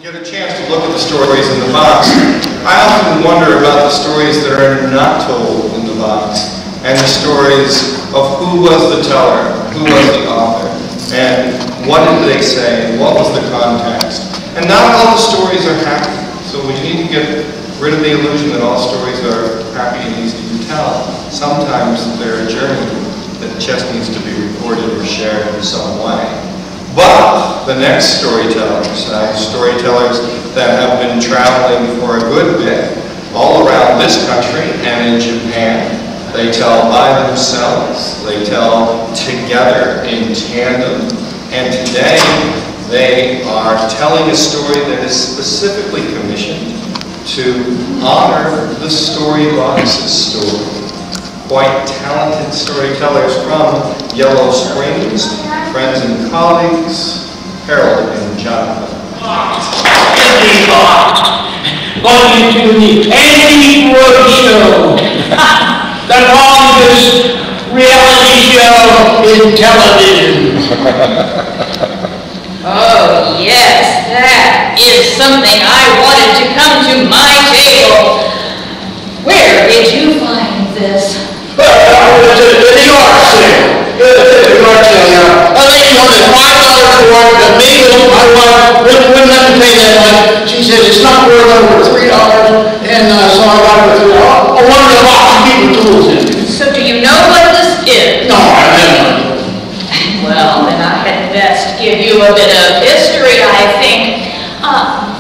get a chance to look at the stories in the box, I often wonder about the stories that are not told in the box, and the stories of who was the teller, who was the author, and what did they say, what was the context. And not all the stories are happy, so we need to get rid of the illusion that all stories are happy and easy to tell. Sometimes they're a journey that just needs to be recorded or shared in some way. But the next storytellers that have been traveling for a good bit all around this country and in Japan, they tell by themselves, they tell together in tandem, and today they are telling a story that is specifically commissioned to honor the Storybox's story. Quite talented storytellers from Yellow Springs, friends and colleagues, Haord and Jontha. Going to the Antique Roadshow, the longest reality show in television. Oh yes, that is something I wanted to come to my table. Where did you find this? Well, it was at the yard sale. The yard sale. A lady wanted $5 for it, but me, my wife, wouldn't let me pay that much. She said it's not worth over $3, and so I got it for $3. I wanted a box to keep the tools in. So do you know what this is? No, I haven't. Well, then I had best give you a bit of history, I think.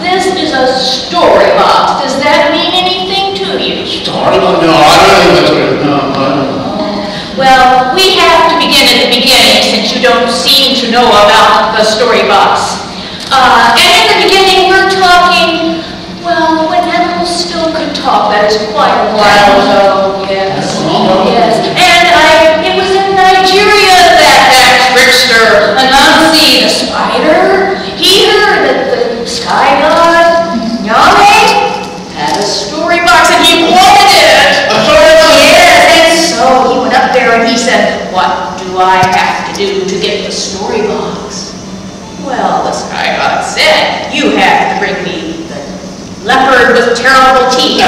This is a story box. Does that mean anything to you? Story box? No, I don't even know. Well, we have to begin at the beginning since you don't seem to know about the story box. And in the beginning we're talking, well, when animals still could talk. That is quite a while ago, yes. Yes. And it was in Nigeria that trickster, Anansi the spider, he heard that the sky god, Yahweh, had a story box and he wanted it. A story box? Yes, and so he went up there and he said, what do I have to do to get the story box? Well, the sky god said, you have to bring me the leopard with terrible teeth, the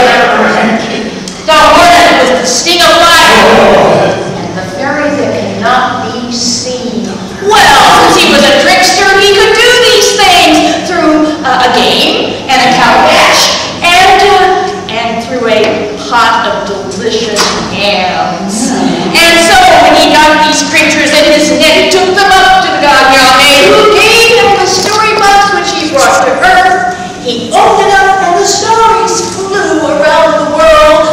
hornet with the sting of fire, and the fairy that cannot be seen. Well, since he was a trickster, he could do these things through a game and a calabash and through a pot of delicious hams. And so when he got these creatures in his net, he took them up to the god Yahweh, who gave him the story box which he brought to earth. He opened it up and the stories flew around the world.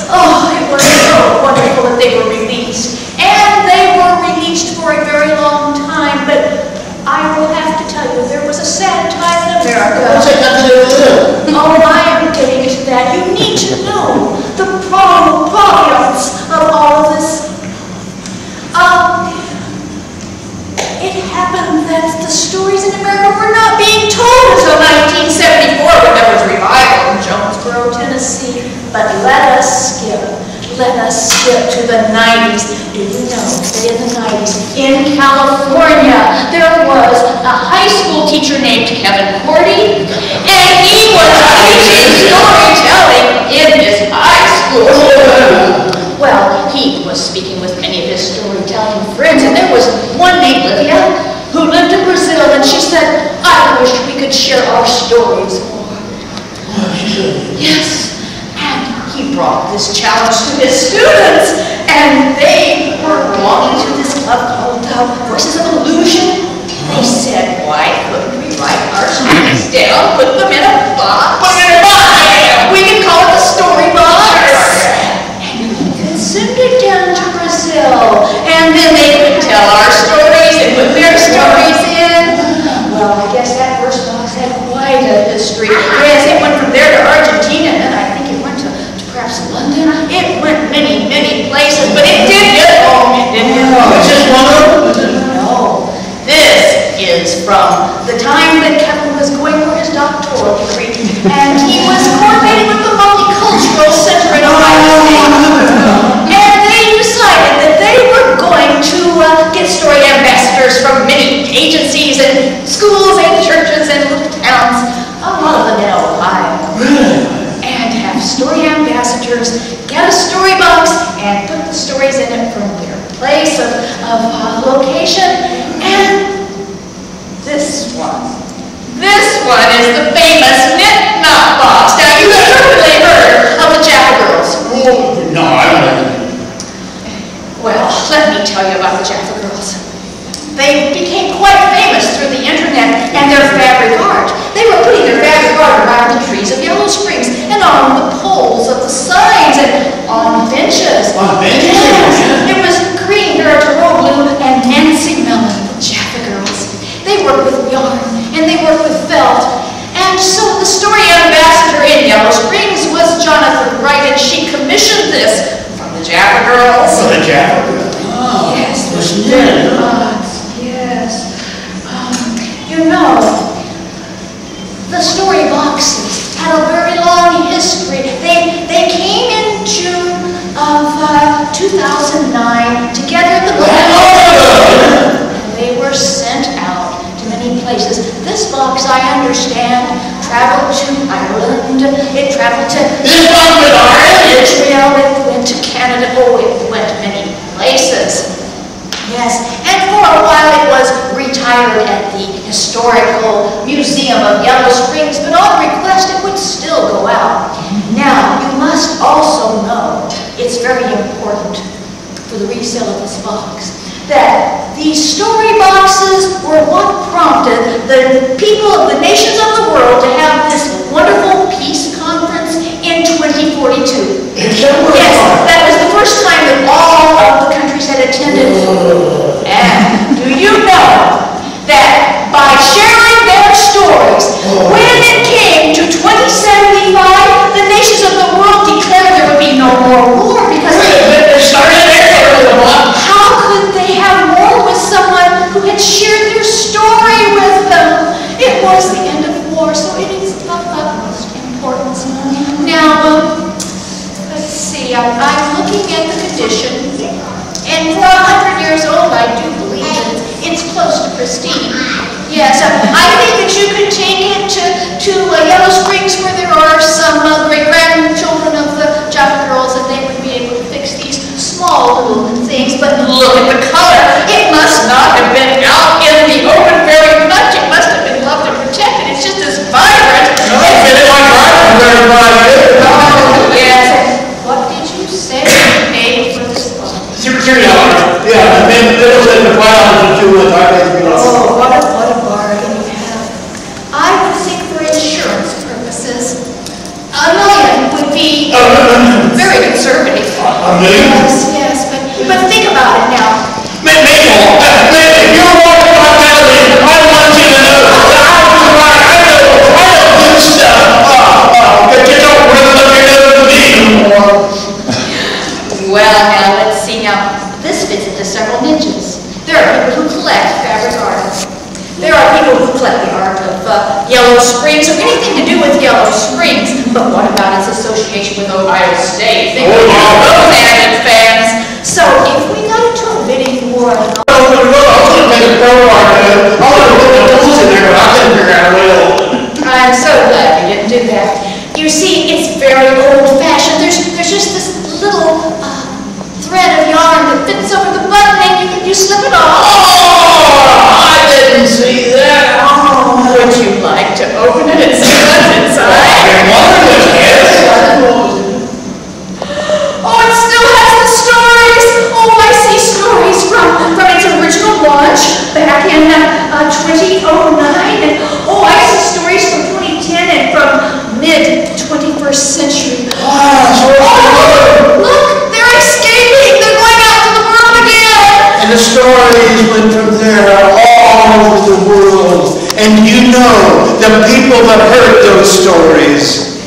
Oh, it was so wonderful that they were released. And they were released for a very long time, but I will have to tell you, there was a sad time in America. What's that got to do with it? Oh, I am getting to that. You need to know the provenance of all of this. It happened that the stories in America were not being told until 1974 when there was revival in Jonesboro, Tennessee. But let us skip to the 90s. Do you know that in the 90s, in California, there was a high school teacher named Kevin Cordy, and he was teaching storytelling in his high school. Well, he was speaking with many of his storytelling friends, and there was one named Livia who lived in Brazil, and she said, I wish we could share our stories more. Yes. He brought this challenge to his students, and they were belonging to this club called Voices of Illusion. They said, why couldn't we write our stories down, put them in a box? Put them in a box! We can call it the story box. And we could send it down to Brazil, and then they could tell our stories and put their stories in. Well, I guess that first box had quite a history. Yes, it went from there to Argentina, and then I think it went to perhaps London. It went many, many places, but it did get home. It did get home. It's just one of them? No. This is from the time that Kevin was going for his doctoral degree, and he was coordinating with the Multicultural Center in Ohio State. And they decided that they were going to get story ambassadors from many agencies and schools and churches and little towns a lot of them in Ohio. And have story ambassadors get a story box and put the stories in it from their place of location. And this one is the famous knit-knot box. Now, you have certainly heard of the Jaffa Girls. No, I don't. Well, let me tell you about the Jaffa Girls. They became quite famous through the internet and their fabric art. They were putting their fabric art around the trees of Yellow Springs and on the poles of the signs and on benches. On benches? Yes. It was Green, Veritable Blue, and Nancy Mellon, the Jaffa Girls. They worked with yarn and they worked with felt. And so the story ambassador in Yellow Springs was Jontha Wright, and she commissioned this from the Jaffa Girls. From the Jaffa Girls? Oh, yes, was knit. Yes. You know, the story boxes had a very long history. They came in June of 2009 together in the and they were sent out to many places. This box, I understand, traveled to Ireland. It traveled to Israel. It went to Canada. Oh, it went many places. Yes, and for a while it was retired at the Historical Museum of Yellow Springs, but on request it would still go out. Now, you must also know, it's very important for the resale of this box, that these story boxes were what prompted the people of the nations of the world to have this wonderful peace conference in 2042. Yes, that was the first time that all of the countries had attended. And do you know that by sharing their stories, when it came to 2075, the nations of the world declared there would be no more war because how could they have war with someone who had shared their story with them? It was the end of war, so it is of utmost importance. Now, let's see, I'm looking at the condition, and for 100 years old, I do believe that it's close to pristine. Yes, I think that you could take it to Yellow Springs where there are some great-grandchildren of the Jaffa Girls, and they would be able to fix these small little things. But look at the color. It must not have been out in the open very much. It must have been loved and protected. It's just as vibrant. Yes. What did you say you paid for this book? $3. Yeah, and then it was in the clouds and oh, what a bargain you have. I would think for insurance purposes, $1 million would be very conservative. $1 million? Yes, but think about it now. Mabel, if you're watching my television, I want you to know that I don't do stuff, but you don't really look at it to me anymore. Well, now, let's see. Now, this fits into several niches. There are people who collect fabric art. There are people who collect the art of Yellow Springs or anything to do with Yellow Springs. But what about its association with Ohio State? Think about those avid fans. So, if we got into a bidding war, I was going to make a crowbar, man. I was going to put the tools in there, but I couldn't figure out a way to open it. I'm so glad you didn't do that. You see, it's very old-fashioned. There's just this little thread of yarn that fits over the button, and you slip it off. Oh, I didn't see that. Oh, would you like to open it and see what's inside? Oh, it still has the stories. Oh, I see stories from its original launch back in 2009, and oh, I see stories from 2010 and from mid-21st century. Oh, look, they're escaping. They're going out to the world again. And the stories went from there all over the world. And you know, the people that heard those stories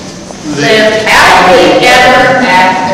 lived happily ever after.